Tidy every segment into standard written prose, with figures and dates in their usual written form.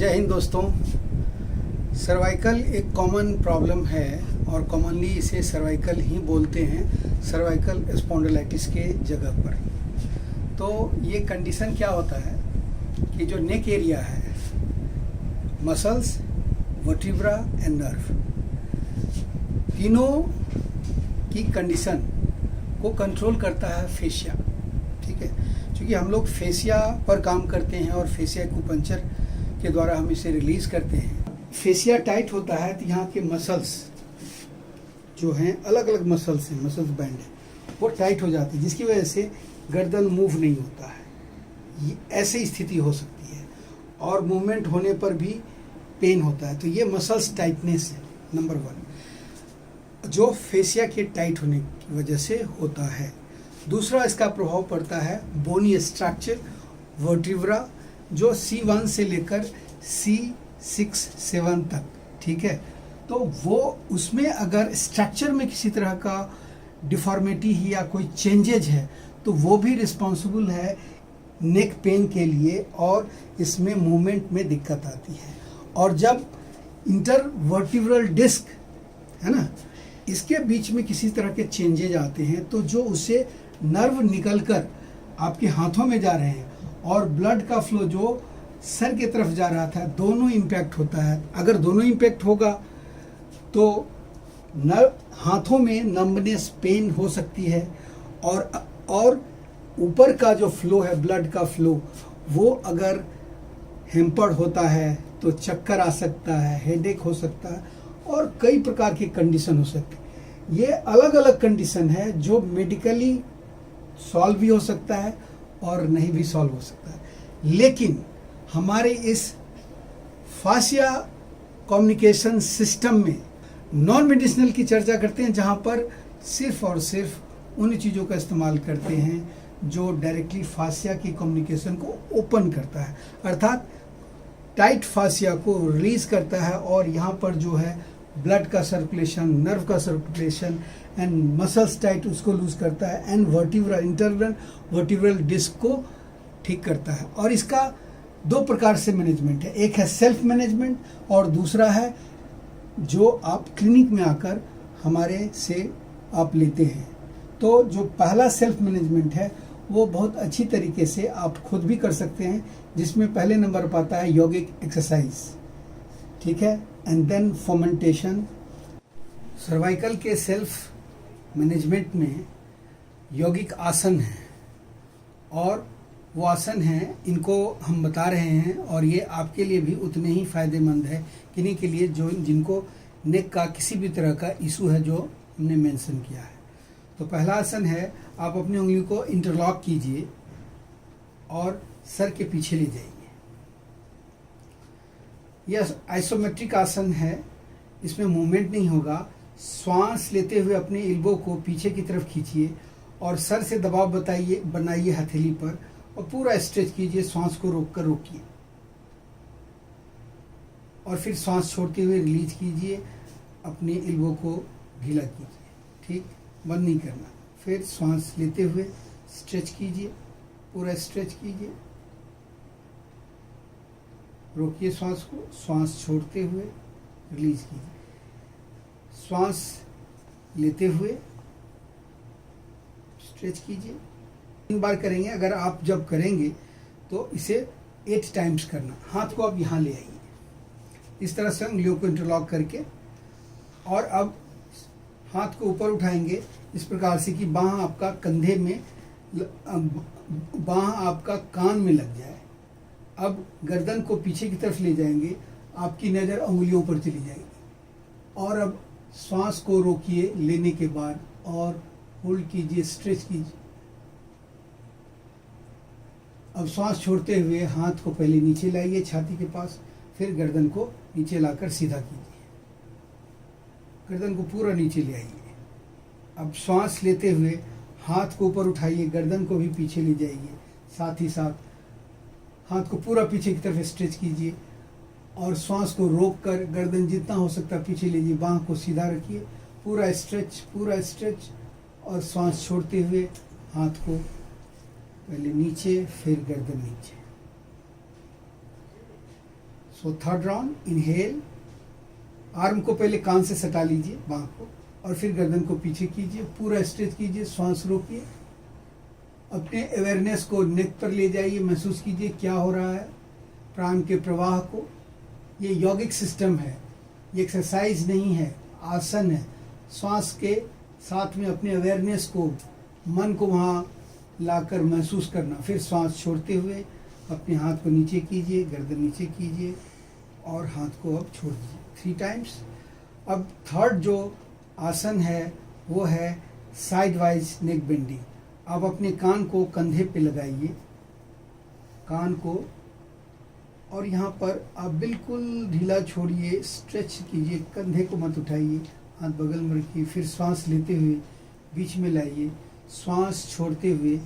जय हिंद दोस्तों। सर्वाइकल एक कॉमन प्रॉब्लम है और कॉमनली इसे सर्वाइकल ही बोलते हैं, सर्वाइकल स्पॉन्डिलाइटिस के जगह पर। तो ये कंडीशन क्या होता है कि जो नेक एरिया है, मसल्स, वर्टिब्रा एंड नर्व, तीनों की कंडीशन को कंट्रोल करता है फेशिया। ठीक है, क्योंकि हम लोग फेशिया पर काम करते हैं और फेशिया एक्यूपंक्चर के द्वारा हम इसे रिलीज करते हैं। फेशिया टाइट होता है तो यहाँ के मसल्स जो हैं, अलग अलग मसल्स हैं, मसल्स बैंड है, वो टाइट हो जाती है, जिसकी वजह से गर्दन मूव नहीं होता है। ये ऐसी स्थिति हो सकती है और मूवमेंट होने पर भी पेन होता है। तो ये मसल्स टाइटनेस है नंबर 1, जो फेशिया के टाइट होने की वजह से होता है। दूसरा इसका प्रभाव पड़ता है बोनी स्ट्रक्चर, वर्टिब्रा, जो C1 से लेकर C6, 7 तक। ठीक है, तो वो उसमें अगर स्ट्रक्चर में किसी तरह का डिफॉर्मिटी ही या कोई चेंजेज है तो वो भी रिस्पॉन्सिबल है नेक पेन के लिए और इसमें मूवमेंट में दिक्कत आती है। और जब इंटरवर्टिब्रल डिस्क है ना, इसके बीच में किसी तरह के चेंजेज आते हैं तो जो उसे नर्व निकलकर आपके हाथों में जा रहे हैं और ब्लड का फ्लो जो सर की तरफ जा रहा था, दोनों इम्पैक्ट होता है। अगर दोनों इम्पैक्ट होगा तो हाथों में नंबनेस, पेन हो सकती है और ऊपर का जो फ्लो है, ब्लड का फ्लो, वो अगर हेम्पर्ड होता है तो चक्कर आ सकता है, हेडेक हो सकता है और कई प्रकार की कंडीशन हो सकती है। ये अलग अलग कंडीशन है जो मेडिकली सॉल्व भी हो सकता है और नहीं भी सॉल्व हो सकता है। लेकिन हमारे इस फाशिया कम्युनिकेशन सिस्टम में नॉन मेडिसिनल की चर्चा करते हैं, जहां पर सिर्फ और सिर्फ उन चीज़ों का इस्तेमाल करते हैं जो डायरेक्टली फाशिया की कम्युनिकेशन को ओपन करता है, अर्थात टाइट फाशिया को रिलीज करता है और यहाँ पर जो है ब्लड का सर्कुलेशन, नर्व का सर्कुलेशन एंड मसल्स टाइट उसको लूज करता है and vertebra, internal vertebral disc को ठीक करता है। और इसका 2 प्रकार से मैनेजमेंट है, एक है सेल्फ मैनेजमेंट और दूसरा है जो आप क्लिनिक में आकर हमारे से आप लेते हैं। तो जो पहला सेल्फ मैनेजमेंट है वो बहुत अच्छी तरीके से आप खुद भी कर सकते हैं, जिसमें पहले नंबर पर आता है योगिक एक्सरसाइज। ठीक है, एंड देन फर्मेंटेशन। सर्वाइकल के सेल्फ मैनेजमेंट में योगिक आसन है और वो आसन हैं, इनको हम बता रहे हैं और ये आपके लिए भी उतने ही फायदेमंद है किन्हीं के लिए जो जिनको नेक का किसी भी तरह का इशू है, जो हमने मेंशन किया है। तो पहला आसन है, आप अपनी उंगली को इंटरलॉक कीजिए और सर के पीछे ले जाइए। यह आइसोमेट्रिक आसन है, इसमें मूवमेंट नहीं होगा। श्वास लेते हुए अपने एल्बो को पीछे की तरफ खींचिए और सर से दबाव बनाइए हथेली पर और पूरा स्ट्रेच कीजिए। श्वास को रोककर रोकिए और फिर श्वास छोड़ते हुए रिलीज कीजिए, अपने एल्बो को ढीला कीजिए। ठीक, बंद नहीं करना। फिर श्वास लेते हुए स्ट्रेच कीजिए, पूरा स्ट्रेच कीजिए, रोकिए श्वास को, श्वास छोड़ते हुए रिलीज कीजिए, श्वास लेते हुए स्ट्रेच कीजिए। 3 बार करेंगे। अगर आप जब करेंगे तो इसे 8 टाइम्स करना। हाथ को आप यहाँ ले आइए, इस तरह से उंगलियों को इंटरलॉक करके, और अब हाथ को ऊपर उठाएंगे इस प्रकार से कि बाँह आपका कंधे में, बाँह आपका कान में लग जाए। अब गर्दन को पीछे की तरफ ले जाएंगे, आपकी नज़र उंगलियों पर चली जाएगी और अब श्वास को रोकिए लेने के बाद और होल्ड कीजिए, स्ट्रेच कीजिए। अब श्वास छोड़ते हुए हाथ को पहले नीचे लाइए छाती के पास, फिर गर्दन को नीचे लाकर सीधा कीजिए, गर्दन को पूरा नीचे ले आइए। अब श्वास लेते हुए हाथ को ऊपर उठाइए, गर्दन को भी पीछे ले जाइए, साथ ही साथ हाथ को पूरा पीछे की तरफ स्ट्रेच कीजिए और श्वास को रोककर गर्दन जितना हो सकता पीछे लीजिए, बाँह को सीधा रखिए, पूरा स्ट्रेच और श्वास छोड़ते हुए हाथ को पहले नीचे फिर गर्दन नीचे। So third round, inhale, arm को पहले कान से सटा लीजिए, बांह को, और फिर गर्दन को पीछे कीजिए, पूरा स्ट्रेच कीजिए, श्वास रोकिए, अपने अवेयरनेस को नेक पर ले जाइए, महसूस कीजिए क्या हो रहा है, प्राण के प्रवाह को। ये यौगिक सिस्टम है, ये एक्सरसाइज नहीं है, आसन है। श्वास के साथ में अपने अवेयरनेस को, मन को वहाँ लाकर महसूस करना। फिर श्वास छोड़ते हुए अपने हाथ को नीचे कीजिए, गर्दन नीचे कीजिए और हाथ को अब छोड़ दीजिए 3 टाइम्स। अब थर्ड जो आसन है वो है साइड वाइज नेक बेंडिंग। अब अपने कान को कंधे पे लगाइए, कान को, और यहाँ पर आप बिल्कुल ढीला छोड़िए, स्ट्रेच कीजिए, कंधे को मत उठाइए, हाथ बगल में रखिए। फिर श्वास लेते हुए बीच में लाइए, श्वास छोड़ते हुए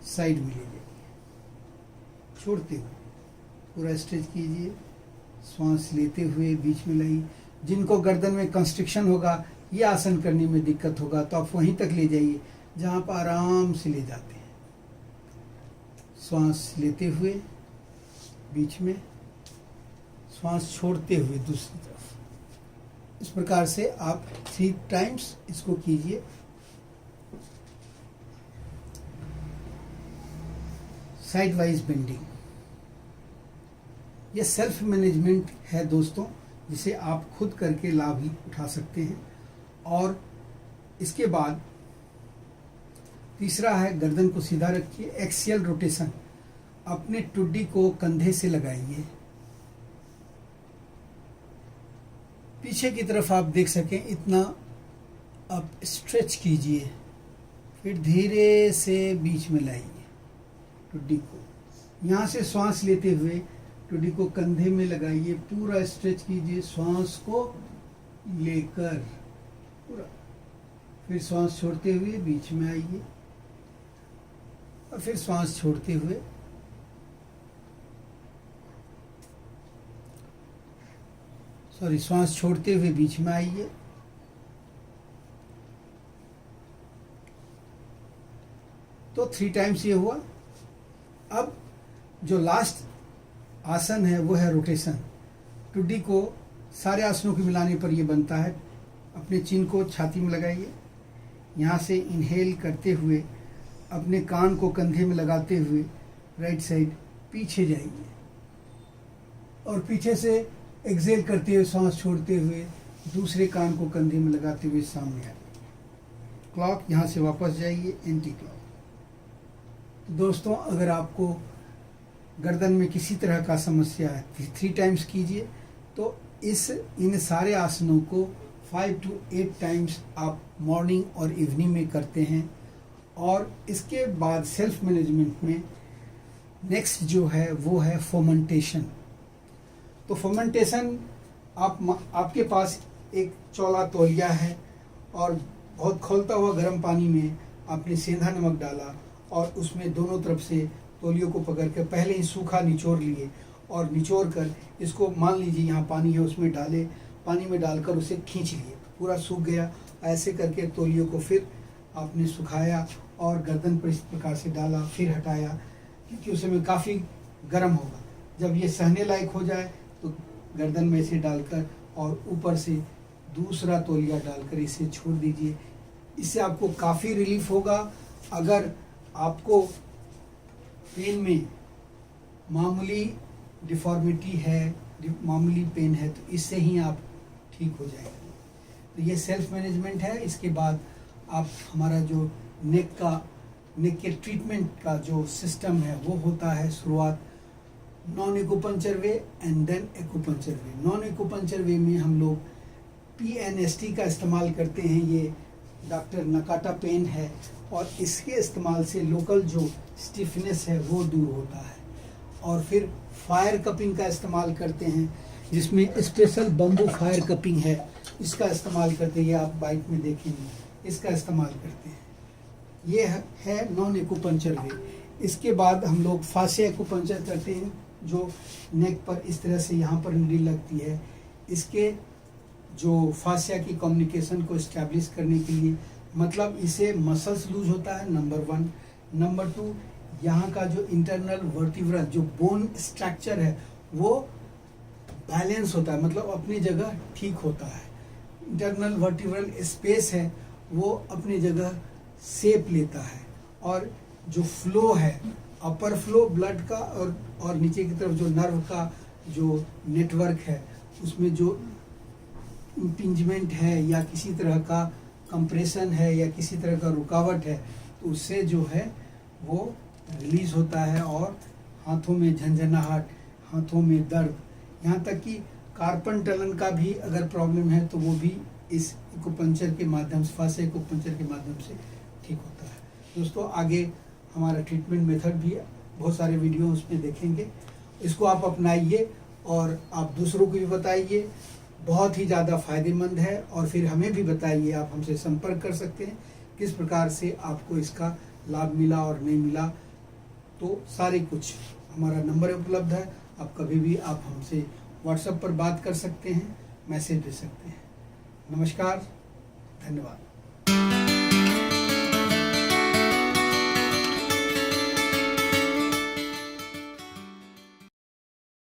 साइड में ले जाइए, छोड़ते हुए पूरा स्ट्रेच कीजिए, श्वास लेते हुए बीच में लाइए। जिनको गर्दन में कंस्ट्रिक्शन होगा, ये आसन करने में दिक्कत होगा, तो आप वहीं तक ले जाइए जहाँ पर आराम से ले जाते हैं। श्वास लेते हुए बीच में, श्वास छोड़ते हुए दूसरी तरफ। इस प्रकार से आप 3 टाइम्स इसको कीजिए। साइड वाइज बेंडिंग, यह सेल्फ मैनेजमेंट है दोस्तों, जिसे आप खुद करके लाभ उठा सकते हैं। और इसके बाद तीसरा है, गर्दन को सीधा रखिए, एक्सियल रोटेशन। अपने टुड्डी को कंधे से लगाइए, पीछे की तरफ आप देख सकें इतना आप स्ट्रेच कीजिए, फिर धीरे से बीच में लाइए टुड्डी को। यहाँ से श्वास लेते हुए टुड्डी को कंधे में लगाइए, पूरा स्ट्रेच कीजिए, श्वास को लेकर पूरा। फिर श्वास छोड़ते हुए बीच में आइए और फिर श्वास छोड़ते हुए श्वास छोड़ते हुए बीच में आइए। तो 3 टाइम्स ये हुआ। अब जो लास्ट आसन है वो है रोटेशन। टुड्डी को सारे आसनों के मिलाने पर ये बनता है। अपने चिन को छाती में लगाइए, यहाँ से इनहेल करते हुए अपने कान को कंधे में लगाते हुए राइट साइड पीछे जाइए और पीछे से एक्सेल करते हुए श्वास छोड़ते हुए दूसरे कान को कंधे में लगाते हुए सामने आइए। क्लॉक, यहाँ से वापस जाइए, एंटी क्लॉक। दोस्तों, अगर आपको गर्दन में किसी तरह का समस्या है 3 टाइम्स कीजिए। तो इन सारे आसनों को 5 to 8 टाइम्स आप मॉर्निंग और इवनिंग में करते हैं। और इसके बाद सेल्फ मैनेजमेंट में नेक्स्ट जो है वो है फर्मेंटेशन। तो फर्मेंटेशन, आपके पास एक चौला तौलिया है और बहुत खौलता हुआ गर्म पानी में आपने सेंधा नमक डाला और उसमें दोनों तरफ से तौलियों को पकड़ के पहले ही सूखा निचोड़ लिए और निचोड़ कर इसको, मान लीजिए यहाँ पानी है, उसमें डाले, पानी में डालकर उसे खींच लिए, पूरा सूख गया। ऐसे करके तौलियों को फिर आपने सुखाया और गर्दन पर इस प्रकार से डाला, फिर हटाया, क्योंकि उस समय काफ़ी गर्म होगा। जब ये सहने लायक हो जाए तो गर्दन में इसे डालकर और ऊपर से दूसरा तौलिया डालकर इसे छोड़ दीजिए। इससे आपको काफ़ी रिलीफ होगा। अगर आपको पेन में मामूली डिफॉर्मिटी है, मामूली पेन है, तो इससे ही आप ठीक हो जाएंगे। तो ये सेल्फ मैनेजमेंट है। इसके बाद आप हमारा जो नेक के ट्रीटमेंट का जो सिस्टम है वो होता है, शुरुआत non acupuncture way and then acupuncture way. Non acupuncture way में हम लोग PNST का इस्तेमाल करते हैं। ये डॉक्टर नकाटा पेन है और इसके इस्तेमाल से लोकल जो स्टिफनेस है वो दूर होता है। और फिर फायर कपिंग का इस्तेमाल करते हैं, जिसमें स्पेशल बम्बू फायर कपिंग है, इसका इस्तेमाल करते हैं। आप बाइक में देखेंगे, इसका इस्तेमाल करते हैं। ये है नॉन एक्यूपंक्चर वे। इसके बाद हम लोग फासिया एक्यूपंक्चर करते हैं, जो नेक पर इस तरह से यहाँ पर नीडल लगती है। इसके जो फासिया की कम्युनिकेशन को इस्टेब्लिश करने के लिए, मतलब इसे मसल्स लूज होता है, नंबर 1। नंबर 2, यहाँ का जो इंटरनल वर्टिब्रल जो बोन स्ट्रक्चर है वो बैलेंस होता है, मतलब अपनी जगह ठीक होता है। इंटरनल वर्टिब्रल स्पेस है वो अपनी जगह शेप लेता है, और जो फ्लो है, अपर फ्लो ब्लड का और नीचे की तरफ जो नर्व का जो नेटवर्क है, उसमें जो इम्पिंजमेंट है या किसी तरह का कंप्रेशन है या किसी तरह का रुकावट है, तो उससे जो है वो रिलीज होता है, और हाथों में झंझनाहट, हाथों में दर्द, यहाँ तक कि कार्पन टनल का भी अगर प्रॉब्लम है तो वो भी इस एक्यूपंक्चर के माध्यम से, फासे एक्यूपंक्चर के माध्यम से ठीक होता है। दोस्तों, आगे हमारा ट्रीटमेंट मेथड भी बहुत सारे वीडियो उसमें देखेंगे। इसको आप अपनाइए और आप दूसरों को भी बताइए, बहुत ही ज़्यादा फायदेमंद है। और फिर हमें भी बताइए, आप हमसे संपर्क कर सकते हैं किस प्रकार से आपको इसका लाभ मिला और नहीं मिला। तो सारे कुछ हमारा नंबर उपलब्ध है, आप कभी भी आप हमसे व्हाट्सएप पर बात कर सकते हैं, मैसेज भेज सकते हैं। नमस्कार, धन्यवाद।